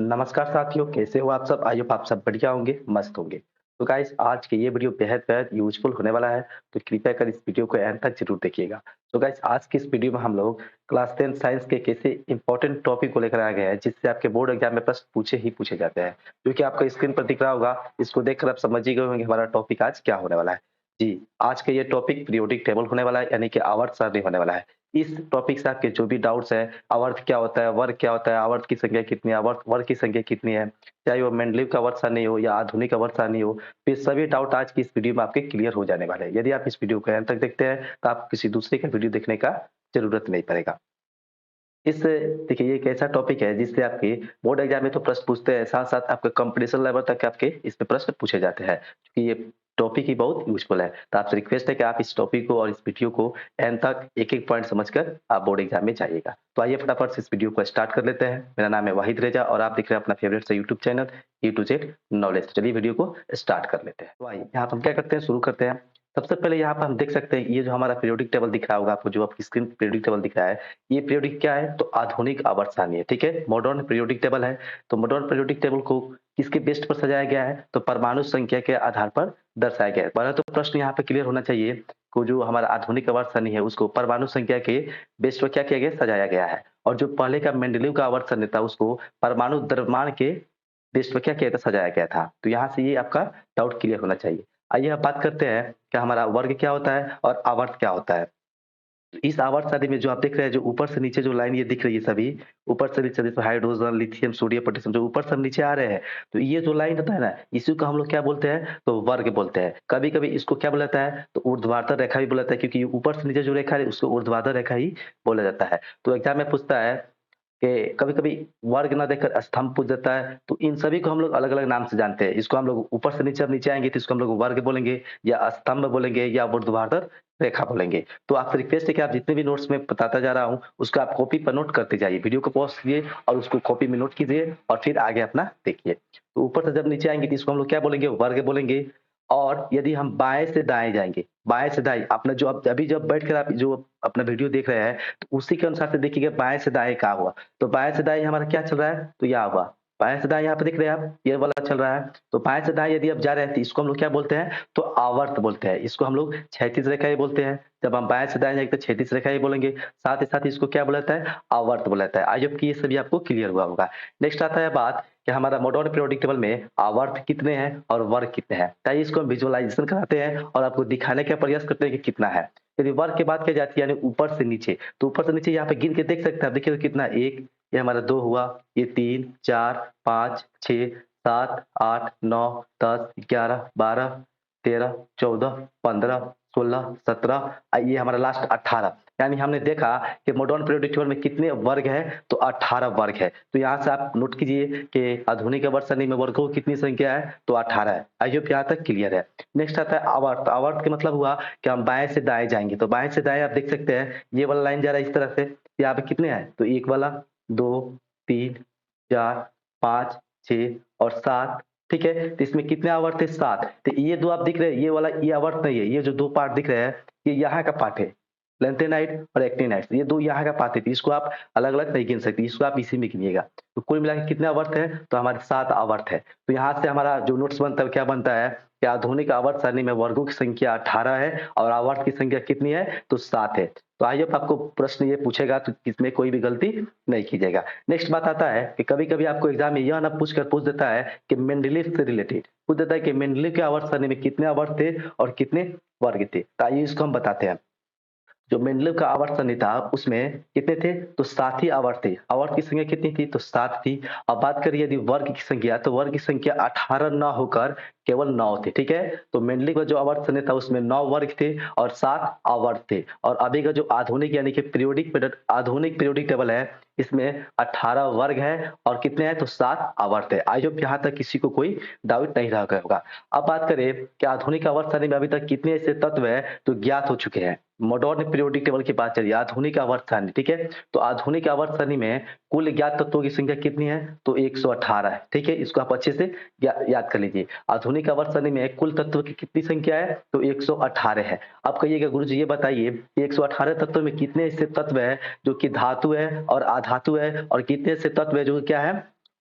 नमस्कार साथियों, कैसे हो आप सब? आई होप आप सब बढ़िया होंगे, मस्त होंगे। तो गाइस आज के ये वीडियो बेहद-बेहद यूज़फुल होने वाला है, तो कृपया कर इस वीडियो को एंड तक ज़रूर देखिएगा। तो गाइस आज की इस वीडियो में हम लोग क्लास 10 साइंस के एक ऐसे इम्पोर्टेंट टॉपिक को लेकर आ गए हैं, जिससे आपके बोर्ड एग्जाम में प्रश्न पूछे ही पूछे जाते हैं। जो कि आपको स्क्रीन पर दिख रहा होगा, इसको देखकर आप समझ ही गए होंगे हमारा टॉपिक आज क्या होने वाला है। जी, आज का ये टॉपिक पीरियोडिक टेबल होने वाला है, यानी कि आवर्त सारणी होने वाला है। इस टॉपिक से आपके जो भी डाउट्स हैं, आवर्त क्या होता है, वर्ग क्या होता है, आवर्त की संख्या कितनी है, आवर्त वर्ग की संख्या कितनी है, चाहे वो मेंडलीव का आवर्त सारणी हो या आधुनिक आवर्त सारणी हो, तो ये सभी डाउट आज की इस वीडियो में आपके क्लियर हो जाने वाले हैं। यदि आप इस वीडियो को अंत तक देखते हैं, तो आप किसी दूसरे का वीडियो देखने का ज़रूरत नहीं पड़ेगा। इस देखिए ये एक ऐसा टॉपिक है जिससे आपके बोर्ड एग्जाम में तो प्रश्न पूछते हैं, साथ-साथ आपके कॉम्पिटिशन लेवल तक आपके इस पे प्रश्न पूछे जाते हैं, क्योंकि ये टॉपिक ही बहुत यूज़फुल है। तो आपसे रिक्वेस्ट है कि आप इस टॉपिक को और इस वीडियो को एंड तक एक-एक पॉइंट समझकर आप बोर्ड एग्जाम में जाइएगा। तो आइए फटाफट से इस वीडियो को स्टार्ट कर लेते हैं। मेरा नाम है वाहिद रेज़ा और आप देख रहे हैं अपना फेवरेट सा YouTube channel A to Z knowledge. तो चलिए वीडियो को स्टार्ट कर लेते हैं। तो आइए यहाँ पे हम क्या करते हैं, शुरू करते हैं। सबसे पहले यहाँ पे हम देख सकते हैं, ये जो हमारा पीरियोडिक टेबल दिख रहा होगा आपको, जो आपकी स्क्रीन पे पीरियोडिक टेबल दिख रहा है, ये पीरियोडिक क्या है? तो आधुनिक आवर्त सारणी है, ठीक है? मॉडर्न पीरियोडिक टेबल है। तो मॉडर्न पीरियोडिक टेबल को किसके बेस पर सजाया गया है? तो परमाणु संख्या के आधार पर दर्शाया गया है। पहले तो प्रश्न यहाँ पे क्लियर होना चाहिए को जो हमारा आधुनिक आवर्त सारणी है, उसको परमाणु संख्या के बेस पर क्या किया गया? सजाया गया है। और जो पहले का मेंडलीव का आवर्त सारणी था, उसको परमाणु द्रव्यमान के बेस पर क्या किया था? सजाया गया था। तो यहाँ से ये आपका डाउट क्लियर होना चाहिए। आइए अब बात करते हैं कि हमारा वर्ग क्या होता है और आवर्त क्या होता है। इस आवर्त सारणी में जो आप देख रहे हैं, जो ऊपर से नीचे जो लाइन ये दिख रही है सभी, ऊपर से नीचे जैसे हाइड्रोजन, लिथियम, सोडियम, पोटेशियम जो ऊपर से नीचे आ रहे हैं, तो ये जो लाइन होता है ना, इसी को हम लोग क्या बोलते हैं? तो वर्ग बोलते हैं। कभी-कभी इसको क्या बोला जाता है? तो ऊर्ध्वाधर रेखा भी बोला जाता है, क्योंकि ऊपर से नीचे जो रेखा है उसको ऊर्ध्वाधर रेखा ही बोला जाता है। तो एग्ज़ाम में पूछता है कि कभी-कभी वर्ग ना देखकर स्तंभ पूछ देता है, तो इन सभी को हम लोग अलग-अलग नाम से जानते हैं। इसको हम लोग ऊपर से नीचे अब नीचे आएँगे तो इसको हम लोग वर्ग बोलेंगे या स्तंभ बोलेंगे या ऊर्ध्वाधर रेखा बोलेंगे। तो आपसे रिक्वेस्ट है कि आप जितने भी नोट्स मैं बताता जा रहा हूँ, उसको आप कॉपी पर नोट करते जाइए। वीडियो को पॉज़ कीजिए और उसको कॉपी में नोट कीजिए और फिर आगे अपना देखिए। तो ऊपर से जब नीचे आएँगे तो इसको हम लोग क्या बोलेंगे? वर्ग बोलेंगे। और यदि हम बाएँ से दाएँ जाएँगे, बाएँ से दाएँ आपने जो अब अभी जब बैठ कर आप जो अपना वीडियो देख रहे हैं, तो उसी के अनुसार से देखिएगा बाएँ से दाएँ क्या हुआ। तो बाएँ से दाएँ हमारा क्या चल रहा है? तो यह हुआ। बाएँ से दाएँ यहाँ पे देख रहे हैं आप, ये वाला चल रहा है। तो बाएँ से दाएँ यदि आप जा रहे हैं तो इसको हम लोग क्या बोलते हैं? तो आवर्त बोलते हैं। इसको हम लोग क्षैतिज रेखा ही बोलते हैं। जब हम बाएँ से दाएँ जाएँगे तो क्षैतिज रेखा ही बोलेंगे। साथ ही साथ इसको क्या बोला जाता है? आवर्त बोला जाता है। आई होप कि ये सभी आपको क्लियर हुआ होगा। नेक्स्ट आता है बात कि हमारा मॉडर्न पीरियोडिक टेबल में आवर्त कितने हैं और वर्ग कितने हैं। चाहिए इसको हम विजुअलाइज़ेशन कराते हैं और आपको दिखाने का प्रयास करते हैं कि कितना है। यदि वर्ग की बात की जाती है यानी ऊपर से नीचे, तो ऊपर से नीचे यहाँ पे गिन के देख सकते हैं आप। देखिए तो कितना 1, ये हमारा 2 हुआ, ये 3, 4, 5, 6, 7, 8, 9, 10, 11, 12, 13, 14, 15, 16, 17 ये हमारा लास्ट 18। यानी हमने देखा कि मॉडर्न पीरियोडिक टेबल में कितने वर्ग हैं? तो 18 वर्ग है। तो यहाँ से आप नोट कीजिए कि आधुनिक आवर्त सारणी में वर्गों की कितनी संख्या है? तो 18 है। आई होप यहाँ तक क्लियर है। नेक्स्ट आता है आवर्त। आवर्त का मतलब हुआ कि हम बाएँ से दाएँ जाएँगे। तो बाएँ से दाएँ आप देख सकते हैं, ये वाला लाइन जा रहा है इस तरह से। यहाँ पे कितने हैं? तो 1 वाला, 2, 3, 4, 5, 6 और 7, ठीक है? तो इसमें कितने आवर्त है? 7। तो ये 2 आप दिख रहे हैं, ये वाला ये आवर्त नहीं है, ये जो 2 पार्ट दिख रहे हैं, ये यहाँ का पार्ट है। लेंथेनाइड और एक्टिनाइड ये 2 यहाँ का पार्ट है, तो इसको आप अलग-अलग नहीं गिन सकते, इसको आप इसी में गिनिएगा। तो कुल मिला के कितने आवर्त है? तो हमारे 7 आवर्त है। तो यहाँ से हमारा जो नोट्स बनता है, वो क्या बनता है कि आधुनिक आवर्त सारणी में वर्गों की संख्या 18 है और आवर्त की संख्या कितनी है? तो 7 है। तो आई होप आपको प्रश्न ये पूछेगा तो इसमें कोई भी गलती नहीं कीजिएगा। नेक्स्ट बात आता है कि कभी-कभी आपको एग्ज़ाम में यह ना पूछ देता है कि मेंडलीव से रिलेटेड पूछ देता है कि मेंडलीव के आवर्त सारणी में कितने आवर्त थे और कितने वर्ग थे। तो आइए इसको हम बताते हैं। जो मेंडलीव का आवर्त सारणी था उसमें कितने थे? तो 7 ही आवर्त थे। आवर्त की संख्या कितनी थी? तो 7 थी। अब बात करिए यदि वर्ग की संख्या, तो वर्ग की संख्या 18 ना होकर केवल 9 थे, ठीक है? तो मेंडलीव का जो आवर्त सारणी था उसमें 9 वर्ग थे और 7 आवर्त थे। और अभी का जो आधुनिक यानी कि आधुनिक पीरियोडिक टेबल है, इसमें 18 वर्ग है और कितने हैं? तो 7 आवर्त है। आई होप यहाँ तक किसी को कोई डाउट नहीं रह गया होगा। अब बात करें कि आधुनिक आवर्त सारणी में अभी तक कितने ऐसे तत्व हैं तो ज्ञात हो चुके हैं। मॉडर्न पीरियोडिक टेबल की बात चलिए, आधुनिक आवर्त सारणी, ठीक है? तो आधुनिक आवर्त सारणी में कुल ज्ञात तत्वों की संख्या कितनी है? तो 118 है, ठीक है? इसको आप अच्छे से याद कर लीजिए। आधुनिक आवर्त सारणी में कुल तत्व की कितनी संख्या है? तो 118 है। अब कहिएगा गुरुजी ये बताइए 118 तत्वों में कितने ऐसे तत्व हैं जो कि धातु है और अधातु है और कितने ऐसे तत्व है जो क्या है?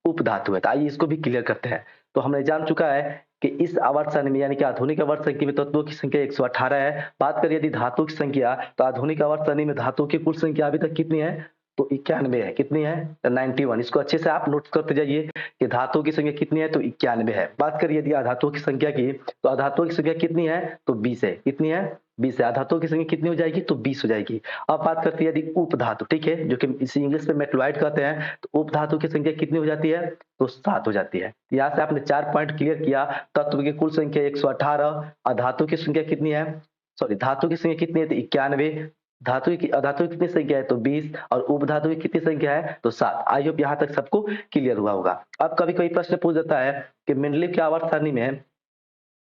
उपधातु है। तो आइए इसको भी क्लियर करते हैं। तो हमने जान चुका है कि इस आवर्त सारणी में यानी कि आधुनिक आवर्त सारणी में तत्वों की संख्या 118 है। बात करें यदि धातु की संख्या, तो आधुनिक आवर्त सारणी में धातुओं की कुल संख्या अभी तक कितनी है? तो 91 है। कितनी है? 91। इसको अच्छे से आप नोट करते जाइए कि धातुओं की संख्या कितनी है? तो 91 है। बात करिए यदि अधातुओं की संख्या की, तो अधातुओं की संख्या कितनी है? तो 20 है। कितनी है? 20 है। अधातुओं की संख्या कितनी हो जाएगी? तो 20 हो जाएगी। अब बात करते हैं यदि उपधातु, ठीक है, जो कि इसे इंग्लिश में मेटलॉइड कहते हैं, तो उपधातु की संख्या कितनी हो जाती है? तो 7 हो जाती है। यहाँ से आपने 4 पॉइंट क्लियर किया। तत्व की कुल संख्या 118, अधातु की संख्या कितनी है? सॉरी, धातु की संख्या कितनी है? तो 91। अधातु की कितनी संख्या है? तो 20। और उपधातु की कितनी संख्या है? तो 7। आई होप यहाँ तक सबको क्लियर हुआ होगा। अब कभी-कभी प्रश्न पूछ देता है कि मेंडलीव की आवर्त सारणी में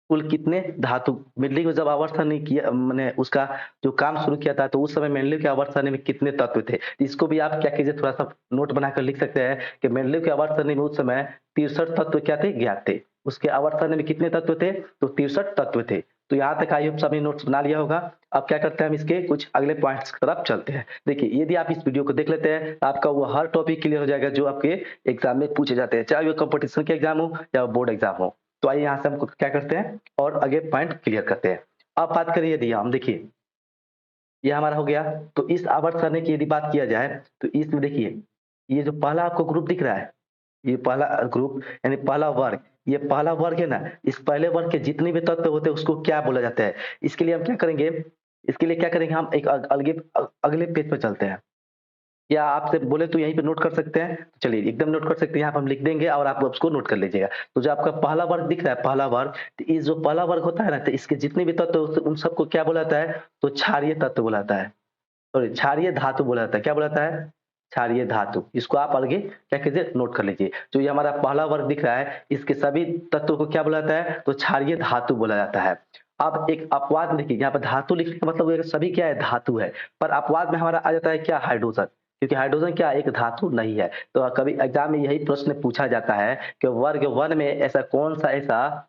कुल कितने धातु, मेंडलीव को जब आवर्त सारणी किया, मैंने उसका जो काम शुरू किया था, तो उस समय मेंडलीव की आवर्त सारणी में कितने तत्व थे? इसको भी आप क्या कीजिए, थोड़ा-सा नोट बनाकर लिख सकते हैं कि मेंडलीव की आवर्त सारणी में उस समय 63 तत्व क्या थे? ज्ञात थे। उसके आवर्त सारणी में कितने तत्व थे? तो 63 तत्व थे। तो यहाँ तक आई होप सभी नोट्स बना लिया होगा। अब क्या करते हैं, हम इसके कुछ अगले पॉइंट्स की तरफ चलते हैं। देखिए, यदि आप इस वीडियो को देख लेते हैं, तो आपका वो हर टॉपिक क्लियर हो जाएगा जो आपके एग्जाम में पूछे जाते हैं, चाहे वो कॉम्पिटिशन के एग्जाम हो या बोर्ड एग्जाम हो। तो आइए यहाँ से हम क्या करते हैं और आगे पॉइंट क्लियर करते हैं। अब बात करिए यदि हम, देखिए ये हमारा हो गया। तो इस आवर्त सारणी की यदि बात किया जाए, तो इसमें देखिए ये जो पहला आपको ग्रुप दिख रहा है, ये पहला ग्रुप यानी पहला वर्ग, ये पहला वर्ग है ना, इस पहले वर्ग के जितने भी तत्व होते हैं उसको क्या बोला जाता है? इसके लिए हम क्या करेंगे, इसके लिए क्या करेंगे, हम एक अगले पेज पे चलते हैं। या आपसे बोले तो यहीं पे नोट कर सकते हैं। चलिए एकदम नोट कर सकते हैं, यहाँ पे हम लिख देंगे और आप उसको नोट कर लीजिएगा। तो जो आपका पहला वर्ग दिख रहा है, पहला वर्ग, तो इस जो पहला वर्ग होता है ना, तो इसके जितने भी तत्व होते हैं उन सबको क्या बोला जाता है? तो क्षारीय तत्व बोला जाता है। सॉरी, क्षारीय धातु बोला जाता है। क्या बोला जाता है? क्षारीय धातु। इसको आप आगे क्या कीजिए, नोट कर लीजिए। जो ये हमारा पहला वर्ग दिख रहा है, इसके सभी तत्वों को क्या बोला जाता है? तो क्षारीय धातु बोला जाता है। अब एक अपवाद देखिए, यहाँ पर धातु लिखने का मतलब ये सभी क्या है? धातु है। पर अपवाद में हमारा आ जाता है क्या? हाइड्रोजन। क्योंकि हाइड्रोजन क्या? एक धातु नहीं है। तो कभी एग्जाम में यही प्रश्न पूछा जाता है कि वर्ग 1 में ऐसा कौन सा ऐसा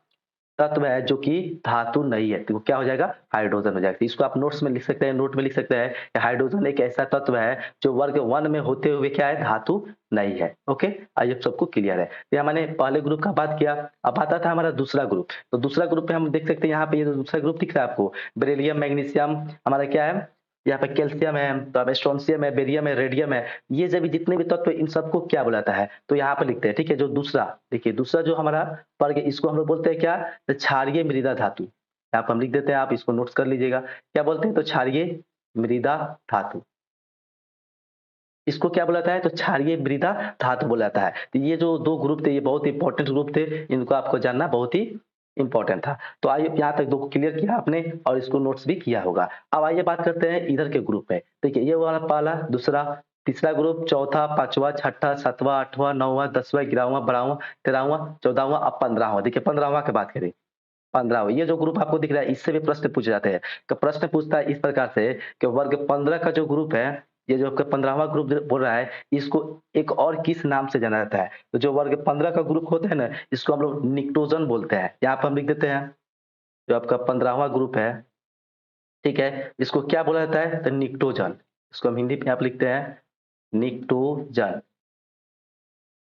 तत्व है जो कि धातु नहीं है? तो वो क्या हो जाएगा? हाइड्रोजन हो जाएगा। तो इसको आप नोट्स में लिख सकते हैं, नोट में लिख सकते हैं कि हाइड्रोजन एक ऐसा तत्व है जो वर्ग 1 में होते हुए क्या है? धातु नहीं है। ओके, आइए सबको क्लियर है। तो यहाँ मैंने पहले ग्रुप का बात किया। अब आता था हमारा दूसरा ग्रुप। तो दूसरा ग्रुप पे हम देख सकते हैं, यहाँ पे ये जो दूसरा ग्रुप दिख रहा है आपको, बेरिलियम, मैग्नीशियम, हमारा क्या है? यहाँ पे कैल्शियम है, तो अब स्ट्रोंशियम है, बेरियम है, रेडियम है। ये सभी जितने भी तत्व है, इन सबको क्या बुलाता है? तो यहाँ पे लिखते हैं, ठीक है। जो दूसरा, देखिए दूसरा जो हमारा वर्ग है, इसको हम लोग बोलते हैं क्या? तो क्षारीय मृदा धातु। यहाँ पे हम लिख देते हैं, आप इसको नोट्स कर लीजिएगा। क्या बोलते हैं? तो क्षारीय मृदा धातु। इसको क्या बोला जाता है? तो क्षारीय मृदा धातु बोला जाता है। तो ये जो 2 ग्रुप थे, ये बहुत इंपॉर्टेंट ग्रुप थे। इनको आपको जानना बहुत ही इंपॉर्टेंट था। तो आइए यहाँ तक 2 को क्लियर किया आपने और इसको नोट्स भी किया होगा। अब आइए बात करते हैं इधर के ग्रुप में। देखिए ये वाला पहला, दूसरा, तीसरा ग्रुप, चौथा, 5वां, छठा, 7वां, 8वां, 9वां, 10वां, 11वां, 12वां, 13वां, 14वां, अब 15वां। देखिए 15वां की बात करें। 15वां, ये जो ग्रुप आपको दिख रहा है, इससे भी प्रश्न पूछे जाते हैं। तो प्रश्न पूछता है इस प्रकार से कि वर्ग 15 का जो ग्रुप है, ये जो आपका 15वां ग्रुप बोल रहा है, इसको एक और किस नाम से जाना जाता है? तो जो वर्ग 15 का ग्रुप होता है ना, इसको हम लोग निक्टोजन बोलते हैं। यहाँ पे हम लिख देते हैं, जो आपका 15वां ग्रुप है, ठीक है, इसको क्या बोला जाता है? तो निक्टोजन। इसको हम हिंदी में यहाँ पे लिखते हैं निक्टोजन।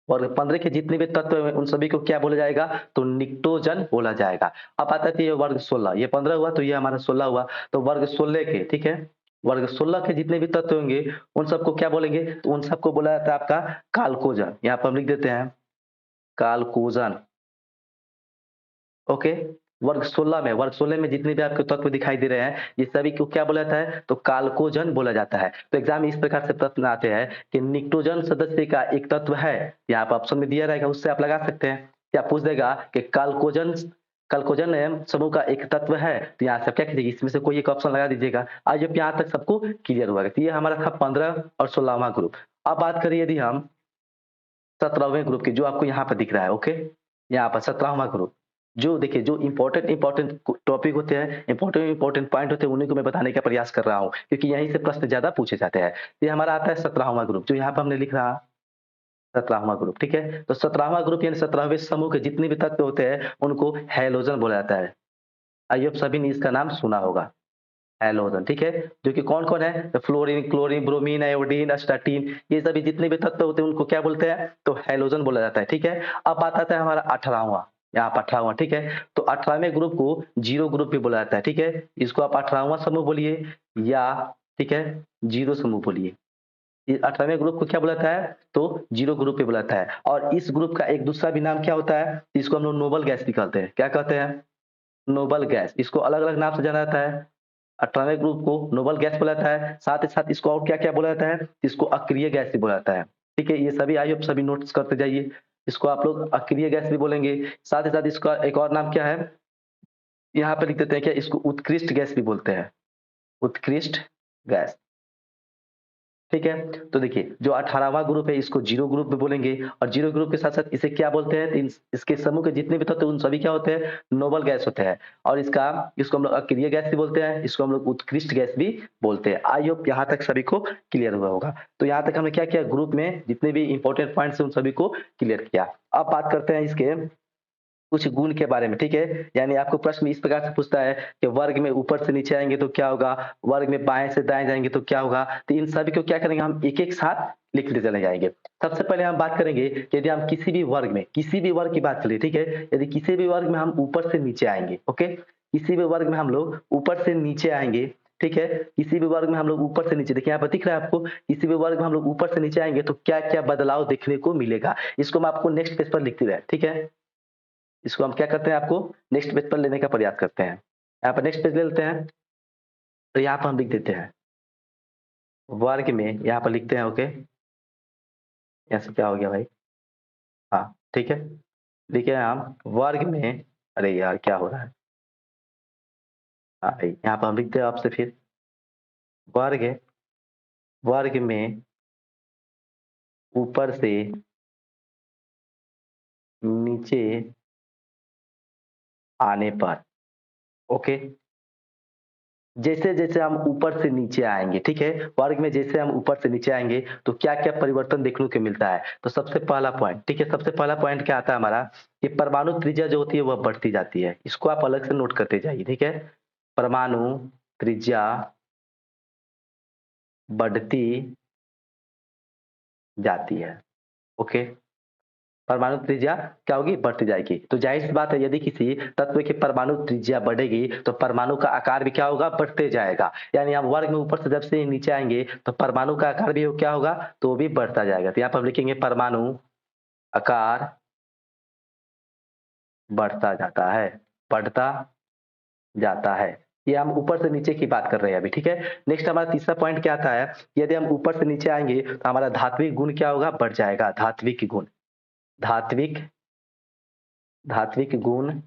और 15 के जितने भी तत्व हैं उन सभी को क्या बोला जाएगा? तो निक्टोजन बोला जाएगा। अब आता है ये वर्ग 16, ये 15 हुआ तो ये हमारा 16 हुआ। तो वर्ग 16 के, ठीक है, वर्ग 16 के जितने भी तत्व होंगे उन सबको क्या बोलेंगे? तो उन सबको बोला जाता है आपका काल्कोजन। यहाँ पर हम लिख देते हैं काल्कोजन। ओके, वर्ग 16 में जितने भी आपके तत्व दिखाई दे रहे हैं, ये सभी को क्या बोला जाता है? तो काल्कोजन बोला जाता है। तो एग्जाम में इस प्रकार से प्रश्न आते हैं कि निक्टोजन सदस्य का एक तत्व है, यहाँ पर ऑप्शन में दिया रहेगा, उससे आप लगा सकते हैं। क्या पूछ देगा कि काल्कोजन काल्कोजन समूह का एक तत्व है, तो यहाँ से आप क्या कीजिएगा, इसमें से कोई एक ऑप्शन लगा दीजिएगा। आज जब यहाँ तक सबको क्लियर हुआ। तो ये हमारा था 15 और 16वां ग्रुप। अब बात करिए यदि हम 17वें ग्रुप की, जो आपको यहाँ पर दिख रहा है। ओके, यहाँ पर 17वां ग्रुप, जो देखिए जो इम्पोर्टेंट टॉपिक होते हैं, इम्पोर्टेंट पॉइंट होते हैं, उन्हीं को मैं बताने का प्रयास कर रहा हूँ, क्योंकि यहीं से प्रश्न ज्यादा पूछे जाते हैं। ये हमारा आता है 17वां ग्रुप, जो यहाँ पर हमने लिख रहा 17वां ग्रुप, ठीक है। तो 17वां ग्रुप यानी 17वें समूह के जितने भी तत्व होते हैं उनको हैलोजन बोला जाता है। आइए आप सभी ने इसका नाम सुना होगा, हैलोजन, ठीक है? जो कि कौन-कौन है? तो फ्लोरीन, क्लोरीन, ब्रोमीन, आयोडीन, अस्टाटीन ये सभी जितने भी तत्व होते हैं उनको क्या बोलते हैं? तो हैलोजन बोला जाता है, ठीक है? अब बात आता है हमारा 18वां, यहाँ पर 18वां, ठीक है? तो 18वें ग्रुप को ज़ीरो ग्रुप भी बोला जाता है, ठीक है? इसको आप 18वां समूह बोलिए या ठीक है, ज़ीरो समूह बोलिए। ये 18वें ग्रुप को क्या बोला जाता है? तो ज़ीरो ग्रुप भी बोला जाता है और इस ग्रुप का एक दूसरा भी नाम क्या होता है? इसको हम लोग नोबल गैस भी कहते हैं। क्या कहते हैं? Noble gas. इसको अलग-अलग नाम से जाना जाता है। 18वें ग्रुप को नोबल गैस बोला जाता है, साथ ही साथ इसको और क्या-क्या बोला जाता है? इसको अक्रिय गैस भी बोला जाता है। ठीक है? ये सभी आई होप सभी नोट्स करते जाइए। इसको आप लोग अक्रिय गैस भी बोलेंगे, साथ ही साथ इसका एक और नाम क्या है? यहाँ पे लिख देते हैं क्या इसको उत्कृष्ट गैस भी बोलते हैं, उत्कृष्ट गैस। ठीक है? तो देखिए, जो 18वां ग्रुप है इसको ज़ीरो ग्रुप भी बोलेंगे और ज़ीरो ग्रुप के साथ-साथ इसे क्या बोलते हैं? इन इसके समूह के जितने भी तत्व हैं उन सभी क्या होते हैं? नोबल गैस होते हैं और इसको हम लोग अक्रिय गैस भी बोलते हैं, इसको हम लोग उत्कृष्ट गैस भी बोलते हैं। आई होप यहाँ तक सभी को क्लियर हुआ होगा। तो यहाँ तक हमने क्या किया? ग्रुप में जितने भी इम्पोर्टेंट पॉइंट्स हैं उन सभी को क्लियर किया। अब बात करते हैं इसके कुछ गुण के बारे में, ठीक है? यानी आपको प्रश्न इस प्रकार से पूछता है कि वर्ग में ऊपर से नीचे आएँगे तो क्या होगा? वर्ग में बाएँ से दाएँ जाएँगे तो क्या होगा? तो इन सभी को क्या करेंगे हम एक-एक साथ लिखते चले जाएँगे। सबसे पहले हम बात करेंगे कि यदि हम किसी भी वर्ग की बात चलिए, ठीक है? यदि किसी भी वर्ग में हम ऊपर से नीचे आएँगे, ओके? किसी भी वर्ग में हम लोग ऊपर से नीचे आएँगे, ठीक है? किसी भी वर्ग में हम लोग ऊपर से नीचे देखिए यहाँ पर दिख रहा है आपको, किसी भी वर्ग में हम लोग ऊपर से नीचे आएँगे तो क्या-क्या बदलाव देखने को मिलेगा? इसको मैं आपको नेक्स्ट पेज पर लिखते रहे, ठीक है? इसको हम क्या करते हैं आपको नेक्स्ट पेज पर लेने का प्रयास करते हैं। यहाँ पर नेक्स्ट पेज ले लेते हैं, तो यहाँ पर हम लिख देते हैं, वर्ग में यहाँ पर लिखते हैं ओके, यहाँ से क्या हो गया भाई? हाँ, ठीक है। देखिए हम वर्ग में अरे यार क्या हो रहा है? हाँ, यहाँ पर हम लिखते हैं आपसे फिर वर्ग वर्ग में ऊपर से नीचे आने पर, ओके? जैसे-जैसे हम ऊपर से नीचे आएँगे, ठीक है? वर्ग में जैसे हम ऊपर से नीचे आएँगे, तो क्या-क्या परिवर्तन देखने को मिलता है? तो सबसे पहला पॉइंट, ठीक है? सबसे पहला पॉइंट क्या आता है हमारा कि परमाणु त्रिज्या जो होती है वह बढ़ती जाती है। इसको आप अलग से नोट करते जाइए, ठीक है? परमाणु त्रिज्या बढ़ती जाती है, ओके? परमाणु त्रिज्या क्या होगी? बढ़ती जाएगी। तो ज़ाहिर-सी बात है यदि किसी तत्व की परमाणु त्रिज्या बढ़ेगी, तो परमाणु का आकार भी क्या होगा? बढ़ते जाएगा। यानी हम वर्ग में ऊपर से जब से नीचे आएँगे, तो परमाणु का आकार भी क्या होगा? तो वो भी बढ़ता जाएगा। तो यहाँ पर हम लिखेंगे परमाणु आकार बढ़ता जाता है, बढ़ता जाता है। ये हम ऊपर से नीचे की बात कर रहे हैं अभी, ठीक है? नेक्स्ट हमारा तीसरा पॉइंट क्या आता है? यदि हम ऊपर से नीचे आएँगे, तो हमारा धात्विक गुण क्या होगा? बढ़ जाएगा, धात्विक गुण। धात्विक धात्विक गुण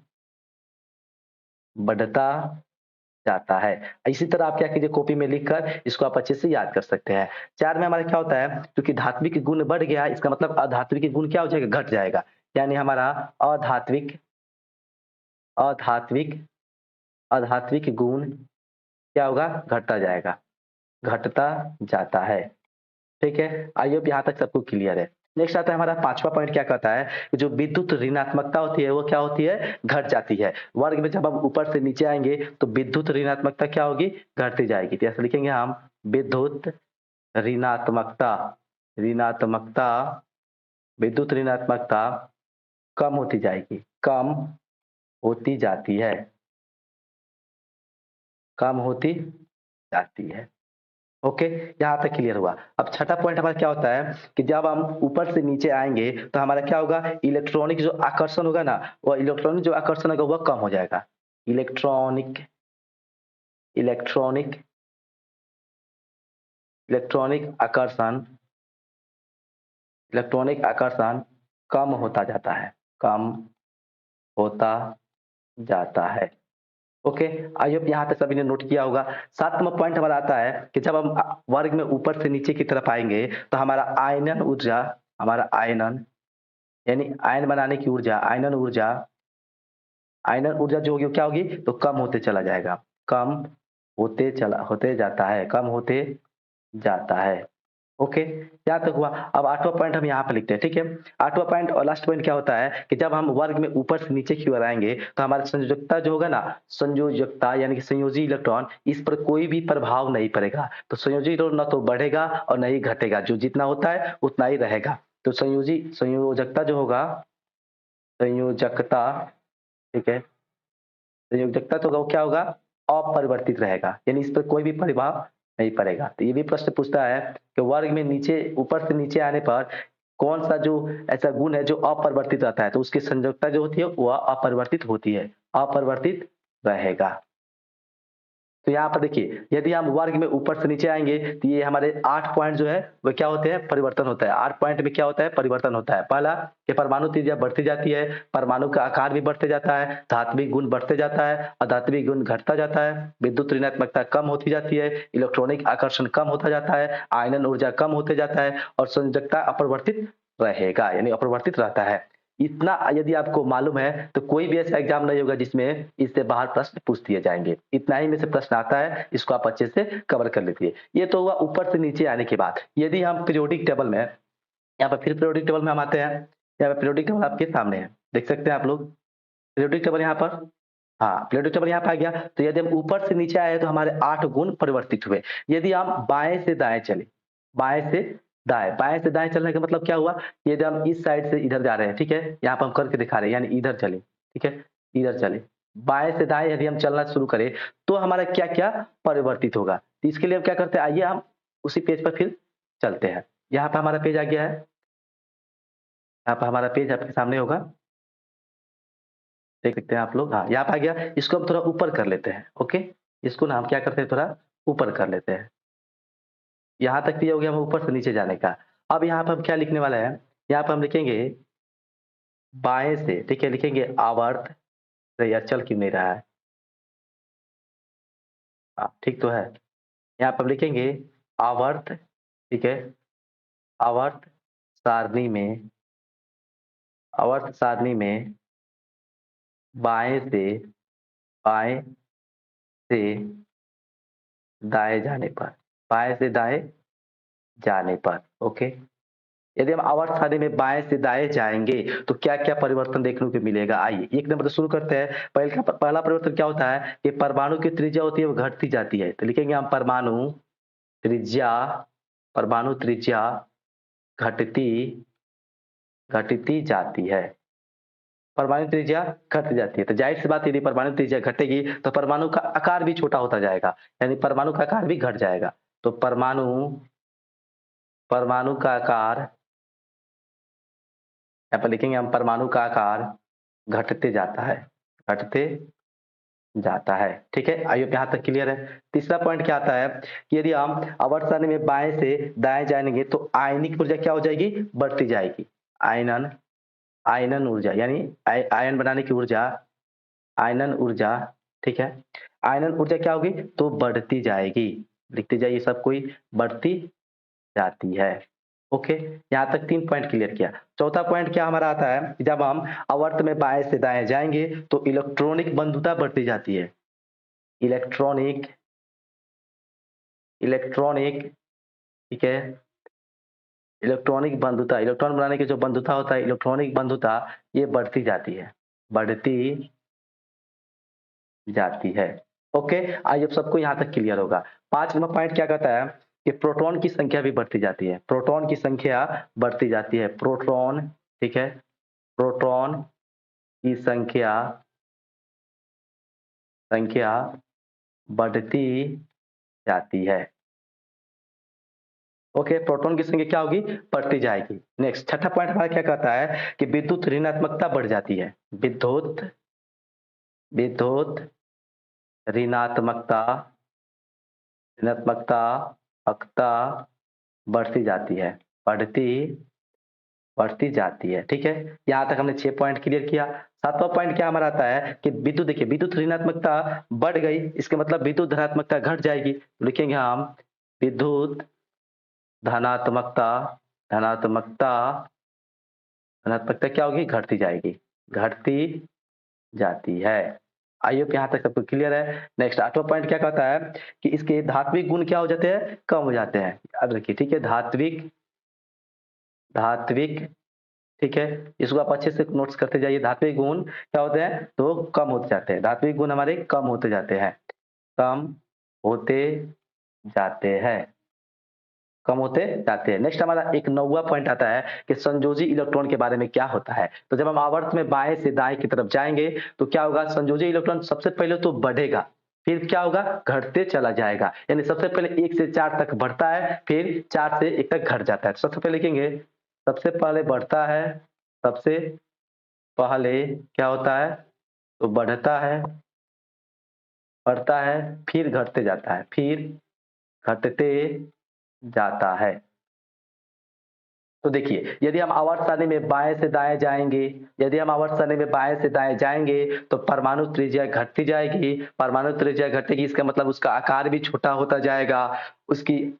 बढ़ता जाता है। इसी तरह आप क्या कीजिए कॉपी में लिखकर इसको आप अच्छे से याद कर सकते हैं। 4 में हमारा क्या होता है क्योंकि धात्विक गुण बढ़ गया इसका मतलब अधात्विक गुण क्या हो जाएगा? घट जाएगा। यानी हमारा अधात्विक अधात्विक अधात्विक गुण क्या होगा? घटता जाएगा, घटता जाता है। ठीक है? आई होप यहाँ तक सबको क्लियर है। नेक्स्ट आता है हमारा 5वां पॉइंट क्या कहता है कि जो विद्युत ऋणात्मकता होती है वो क्या होती है? घट जाती है। वर्ग में जब हम ऊपर से नीचे आएँगे तो विद्युत ऋणात्मकता क्या होगी? घटती जाएगी। तो ऐसे लिखेंगे हम विद्युत ऋणात्मकता ऋणात्मकता विद्युत ऋणात्मकता कम होती जाएगी, कम होती जाती है, कम होती जाती है। ओके, यहाँ तक क्लियर हुआ। अब छठा पॉइंट हमारा क्या होता है कि जब हम ऊपर से नीचे आएँगे तो हमारा क्या होगा? इलेक्ट्रॉनिक जो आकर्षण होगा ना, वो इलेक्ट्रॉनिक जो आकर्षण होगा वह कम हो जाएगा। इलेक्ट्रॉनिक इलेक्ट्रॉनिक इलेक्ट्रॉनिक आकर्षण इलेक्ट्रॉनिक आकर्षण कम होता जाता है, कम होता जाता है। ओके, आई होप यहाँ तक सभी ने नोट किया होगा। 7वां पॉइंट हमारा आता है कि जब हम वर्ग में ऊपर से नीचे की तरफ आएँगे तो हमारा आयनन यानी आयन बनाने की ऊर्जा आयनन ऊर्जा जो होगी वो क्या होगी? तो कम होते चला जाएगा। कम होते जाता है, कम होते जाता है। ओके, यहाँ तक हुआ। अब 8वाँ पॉइंट हम यहाँ पे लिखते हैं, ठीक है? 8वाँ पॉइंट और लास्ट पॉइंट क्या होता है कि जब हम वर्ग में ऊपर से नीचे की ओर आएँगे, तो हमारी संयोजकता जो होगा ना, संयोजकता यानी कि संयोजी इलेक्ट्रॉन, इस पर कोई भी प्रभाव नहीं पड़ेगा। तो संयोजी इलेक्ट्रॉन ना तो बढ़ेगा और ना ही घटेगा, जो जितना होता है उतना ही रहेगा। तो संयोजकता जो होगा, संयोजकता, ठीक है? संयोजकता तो क्या होगा? अपरिवर्तित रहेगा, यानी इस पर कोई भी प्रभाव नहीं पड़ेगा। तो ये भी प्रश्न पूछता है कि वर्ग में नीचे ऊपर से नीचे आने पर कौन-सा जो ऐसा गुण है जो अपरिवर्तित रहता है, तो उसकी संयोजकता जो होती है वह अपरिवर्तित होती है, अपरिवर्तित रहेगा। तो यहाँ पर देखिए, यदि हम वर्ग में ऊपर से नीचे आएँगे, तो ये हमारे 8 पॉइंट जो है, वो क्या होते हैं? परिवर्तन होता है। 8 पॉइंट में क्या होता है? परिवर्तन होता है। पहला कि परमाणु त्रिज्या बढ़ती जाती है, परमाणु का आकार भी बढ़ते जाता है, धात्विक गुण बढ़ते जाता है, अधात्विक गुण घटता जाता है, विद्युत ऋणात्मकता कम होती जाती है, इलेक्ट्रॉनिक आकर्षण कम होता जाता है, आयनन ऊर्जा कम होते जाता है और संयोजकता अपरिवर्तित रहेगा, यानी अपरिवर्तित रहता है। इतना यदि आपको मालूम है तो कोई भी ऐसा एग्जाम नहीं होगा जिसमें इससे बाहर प्रश्न पूछ दिए जाएंगे। इतना ही में से प्रश्न आता है, इसको आप अच्छे से कवर कर लीजिए। ये तो हुआ ऊपर से नीचे आने के बाद। यदि हम पीरियोडिक टेबल में, यहाँ पर फिर पीरियोडिक टेबल में हम आते हैं। यहाँ पे पीरियोडिक टेबल आपके सामने है, देख सकते हैं आप लोग पीरियोडिक टेबल यहाँ पर। हाँ, पीरियोडिक टेबल यहाँ पे आ गया। तो यदि हम ऊपर से नीचे आए तो हमारे 8 गुण परिवर्तित हुए। यदि हम बाएं से दाएं चले, बाएं से बाएं से दाएं चलने का मतलब क्या हुआ? यदि हम इस साइड से इधर जा रहे हैं, ठीक है? यहाँ पर हम करके दिखा रहे हैं, यानी इधर चले, ठीक है? इधर चले। बाएं से दाएं यदि हम चलना शुरू करें तो हमारा क्या-क्या परिवर्तित होगा? तो इसके लिए हम क्या करते हैं, आइए हम उसी पेज पर फिर चलते हैं। यहाँ पे हमारा पेज आ गया है। यहाँ पे हमारा पेज आपके सामने होगा। देख सकते हैं आप लोग। हाँ, यहाँ पे आ गया। इसको हम थोड़ा ऊपर कर लेते हैं, ओके? इसको ना हम क्या करते हैं, थोड़ा ऊपर कर लेते हैं। यहाँ तक तो ये हो गया हम ऊपर से नीचे जाने का। अब यहाँ पे हम क्या लिखने वाले हैं, यहाँ पे हम लिखेंगे बाएँ से, ठीक है? लिखेंगे आवर्त। अरे यार चल क्यों नहीं रहा है? हाँ, ठीक तो है। यहाँ पे हम लिखेंगे आवर्त, ठीक है? आवर्त सारणी में, आवर्त सारणी में बाएँ से, बाएँ से दाएँ जाने पर, बाएँ से दाएँ जाने पर, ओके? यदि हम आवर्त सारणी में बाएँ से दाएँ जाएँगे, तो क्या-क्या परिवर्तन देखने को मिलेगा? आइए, एक नंबर से शुरू करते हैं। पहला परिवर्तन क्या होता है कि परमाणु की त्रिज्या होती है, वो घटती जाती है। तो लिखेंगे हम त्रिज्या परमाणु त्रिज्या घटती घटती जाती है। परमाणु त्रिज्या घट जाती है, तो ज़ाहिर-सी बात है यदि परमाणु त्रिज्या घटेगी, तो परमाणु का आकार भी छोटा होता जाएगा, यानी परमाणु का आकार भी घट जाएगा। तो परमाणु परमाणु का आकार, यहाँ पर लिखेंगे हम परमाणु का आकार घटते जाता है, घटते जाता है, ठीक है? आई होप यहाँ तक क्लियर है। तीसरा पॉइंट क्या आता है कि यदि हम आवर्त सारणी में बाएँ से दाएँ जाएँगे तो आयनिक ऊर्जा क्या हो जाएगी? बढ़ती जाएगी। आयनन आयनन ऊर्जा यानी आयन बनाने की ऊर्जा, आयनन ऊर्जा, ठीक है? आयनन ऊर्जा क्या होगी? तो बढ़ती जाएगी। लिखते जाइए सब कोई, बढ़ती जाती है। ओके, यहाँ तक 3 पॉइंट क्लियर किया। चौथा पॉइंट क्या हमारा आता है कि जब हम आवर्त में बाएँ से दाएँ जाएँगे तो इलेक्ट्रॉनिक बंधुता बढ़ती जाती है। इलेक्ट्रॉनिक इलेक्ट्रॉनिक ठीक है? इलेक्ट्रॉनिक बंधुता, इलेक्ट्रॉन बनाने की जो बंधुता होता है, इलेक्ट्रॉनिक बंधुता, ये बढ़ती जाती है, बढ़ती जाती है। ओके, आइए अब सबको यहाँ तक क्लियर होगा। 5 नंबर पॉइंट क्या कहता है कि प्रोटॉन की संख्या भी बढ़ती जाती है। प्रोटॉन की संख्या बढ़ती जाती है। प्रोटॉन, ठीक है? प्रोटॉन की संख्या संख्या बढ़ती जाती है। ओके, प्रोटॉन की संख्या क्या होगी? बढ़ती जाएगी। नेक्स्ट छठा पॉइंट हमारा क्या कहता है कि विद्युत ऋणात्मकता बढ़ जाती है। विद्युत विद्युत ऋणात्मकता ऋणात्मकता अक्ता बढ़ती जाती है, बढ़ती बढ़ती जाती है, ठीक है? यहाँ तक हमने 6 पॉइंट क्लियर किया। 7वां पॉइंट क्या हमारा आता है कि विद्युत, देखिए विद्युत ऋणात्मकता बढ़ गई, इसका मतलब विद्युत धनात्मकता घट जाएगी। तो लिखेंगे हम विद्युत धनात्मकता धनात्मकता धनात्मकता क्या होगी? घटती जाएगी, घटती जाती है। आई होप यहाँ तक सबको क्लियर है। नेक्स्ट 8वां पॉइंट क्या कहता है कि इसके धात्विक गुण क्या हो जाते हैं? कम हो जाते हैं। अब देखिए ठीक है, धात्विक धात्विक ठीक है, इसको आप अच्छे से नोट्स करते जाइए। धात्विक गुण क्या होते हैं? तो कम होते जाते हैं। धात्विक गुण हमारे कम होते जाते हैं, कम होते जाते हैं, कम होते जाते हैं। नेक्स्ट हमारा एक 9वां पॉइंट आता है कि संयोजी इलेक्ट्रॉन के बारे में क्या होता है। तो जब हम आवर्त में बाएं से दाएं की तरफ जाएंगे तो क्या होगा? संयोजी इलेक्ट्रॉन सबसे पहले तो बढ़ेगा, फिर क्या होगा? घटते चला जाएगा। यानी सबसे पहले 1 से 4 तक बढ़ता है, फिर 4 से 1 तक घट जाता है। तो सबसे पहले लिखेंगे, सबसे पहले बढ़ता है, सबसे पहले क्या होता है? तो बढ़ता है, फिर घटते जाता है, फिर घटते जाता है। तो देखिए, यदि हम आवर्त सारणी में बाएं से दाएं जाएंगे, यदि हम आवर्त सारणी में बाएं से दाएं जाएंगे तो परमाणु त्रिज्या घटती जाएगी। परमाणु त्रिज्या घटेगी, इसका मतलब उसका आकार भी छोटा होता जाएगा, उसकी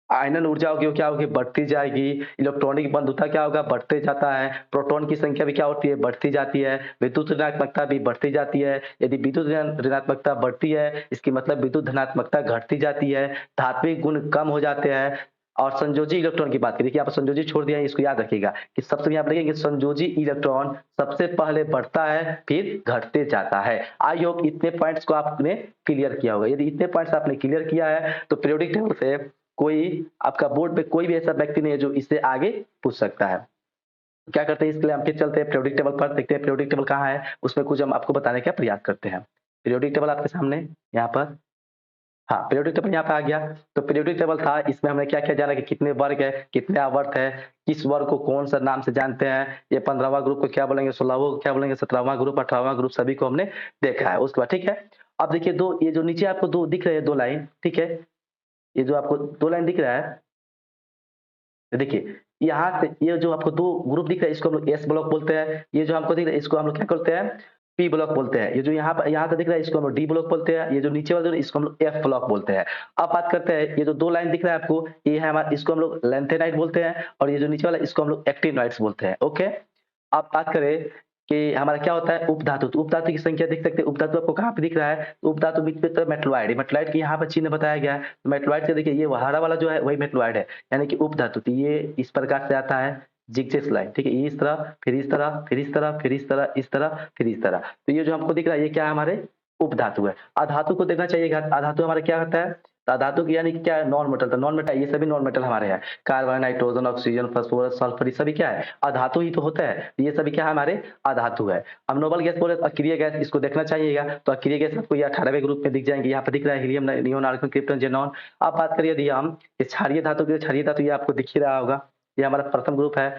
आयनन ऊर्जा होगी वो क्या होगी? बढ़ती जाएगी। इलेक्ट्रॉनिक बंधुता क्या होगा? बढ़ते जाता है। प्रोटॉन की संख्या भी क्या होती है? बढ़ती जाती है। विद्युत ऋणात्मकता भी बढ़ती जाती है। यदि विद्युत ऋणात्मकता बढ़ती है, इसकी मतलब विद्युत धनात्मकता घटती जाती है। धात्विक गुण कम हो जाते हैं। और संयोजी इलेक्ट्रॉन की बात करें, देखिए यहाँ पर संयोजी छोड़ दिया है, इसको याद रखिएगा कि सबसे यहाँ पर देखिए कि संयोजी इलेक्ट्रॉन सबसे पहले बढ़ता है, फिर घटते जाता है। आई होप इतने पॉइंट्स को आपने क्लियर किया होगा। यदि इतने पॉइंट्स आपने क्लियर किया है तो पीरियोडिक टेबल से कोई आपका बोर्ड पे कोई भी ऐसा व्यक्ति नहीं है जो इससे आगे पूछ सकता है। क्या करते हैं, इसके लिए हम फिर चलते हैं पीरियोडिक टेबल पर, देखते हैं पीरियोडिक टेबल कहाँ है, उसमें कुछ हम आपको बताने का प्रयास करते हैं। पीरियोडिक टेबल आपके सामने यहाँ पर, हाँ पीरियोडिक टेबल यहाँ पे आ गया। तो पीरियोडिक टेबल था, इसमें हमने क्या क्या जाना कि कितने वर्ग है, कितने आवर्त है, किस वर्ग को कौन सा नाम से जानते हैं, ये 15वां ग्रुप को क्या बोलेंगे, 16वां को क्या बोलेंगे, 17वां ग्रुप, 18वां ग्रुप, सभी को हमने देखा है। उसके बाद ठीक है, अब देखिए दो, ये जो नीचे आपको दो दिख रहे हैं, 2 लाइन, ठीक है, ये जो आपको 2 लाइन दिख रहा है, तो देखिए यहाँ से ये जो आपको 2 ग्रुप दिख रहा है, इसको हम लोग एस ब्लॉक बोलते हैं। ये जो हमको दिख रहा है, इसको हम लोग क्या बोलते हैं? पी ब्लॉक बोलते हैं। ये जो यहाँ पे दिख रहा है, इसको हम लोग डी ब्लॉक बोलते हैं। ये जो नीचे वाला इसको हम लोग एफ ब्लॉक बोलते हैं। अब बात करते हैं, ये जो 2 लाइन दिख रहा है आपको, ये है हमारा, इसको हम लोग लैंथेनाइट बोलते हैं, और ये जो नीचे वाला इसको हम लोग एक्टिनोइड्स बोलते हैं। ओके, अब बात करें कि हमारा क्या होता है उपधातु। तो उपधातु की संख्या देख सकते हैं, उपधातु आपको कहाँ पे दिख रहा है? उपधातु बीच में तो मेटलॉइड, मेटलॉइड की यहाँ पर चिन्ह बताया गया है। तो मेटलॉइड से देखिए ये हरा वाला जो है वही मेटलॉइड है, यानी कि उपधातु। तो ये इस प्रकार से आता है जिगजैग लाइन, ठीक है, ये इस तरह, फिर इस तरह, फिर इस तरह, फिर इस तरह, इस तरह, फिर इस तरह। तो ये जो हमको दिख रहा है ये क्या है? हमारे उपधातु है। अधातु को देखना चाहिए, अधातु हमारा क्या होता है? तो अधातु की यानी कि क्या है? Non metal. तो नॉन मेटल, ये सभी नॉन मेटल हमारे हैं, carbon, nitrogen, oxygen, phosphorus, sulphur, ये सभी क्या है? अधातु ही तो होता है। ये सभी क्या है? हमारे अधातु है। अब नोबल गैस बोले तो अक्रिय गैस, इसको देखना चाहिएगा। तो अक्रिय गैस आपको ये 18वें ग्रुप में दिख जाएंगे, यहाँ पे दिख रहा है helium, neon, argon, krypton, xenon. अब बात करिए यदि हम क्षारीय धातु की, क्षारीय धातु ये आपको दिख ही रहा होगा, ये हमारा प्रथम ग्रुप है।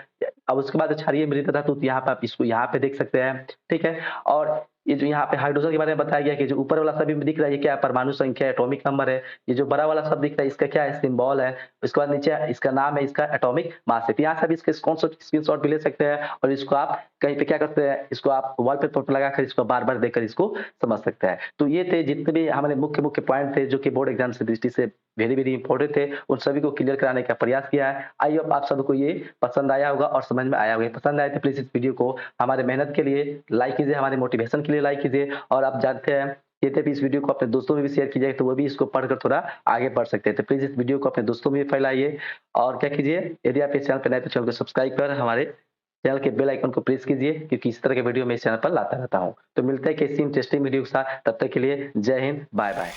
अब उसके बाद क्षारीय मृत धातु, तो यहाँ पे आप इसको यहाँ पे देख सकते हैं, ठीक है। और ये जो यहाँ पे हाइड्रोजन के बारे में बताया गया कि जो ऊपर वाला सभी में दिख रहा है ये क्या है? परमाणु संख्या, एटॉमिक नंबर है। ये जो बड़ा वाला सब दिख रहा है इसका क्या है? सिंबल है। उसके बाद नीचे इसका नाम है, इसका एटॉमिक मास है। तो यहाँ से भी इसके स्क्रीनशॉट भी ले सकते हैं, और इसको आप कहीं पे क्या करते हैं, इसको आप वॉलपेपर पर लगाकर इसको बार-बार देखकर इसको समझ सकते हैं। तो ये थे जितने भी हमारे मुख्य पॉइंट थे जो कि बोर्ड एग्जाम की दृष्टि से वेरी इंपॉर्टेंट थे, उन सभी को क्लियर कराने का प्रयास किया है। आई होप आप सबको ये पसंद आया होगा और समझ में आया होगा। पसंद आए तो प्लीज इस वीडियो को हमारे मेहनत के लिए लाइक कीजिए, हमारे मोटिवेशन के लिए लाइक कीजिए, और आप जानते हैं कहते भी इस वीडियो को अपने दोस्तों में भी शेयर कीजिए, तो वो भी इसको पढ़कर थोड़ा आगे बढ़ सकते हैं। तो प्लीज इस वीडियो को अपने दोस्तों में भी फैलाइए, और क्या कीजिए, यदि आप इस चैनल पर नए तो चैनल को सब्सक्राइब कर हमारे चैनल के बेल आइकन को प्रेस कीजिए, क्योंकि इस तरह के वीडियो मैं इस चैनल पर लाता रहता हूँ। तो मिलते हैं किसी इंटरेस्टिंग वीडियो के साथ, तब तक के लिए जय हिंद, बाय बाय।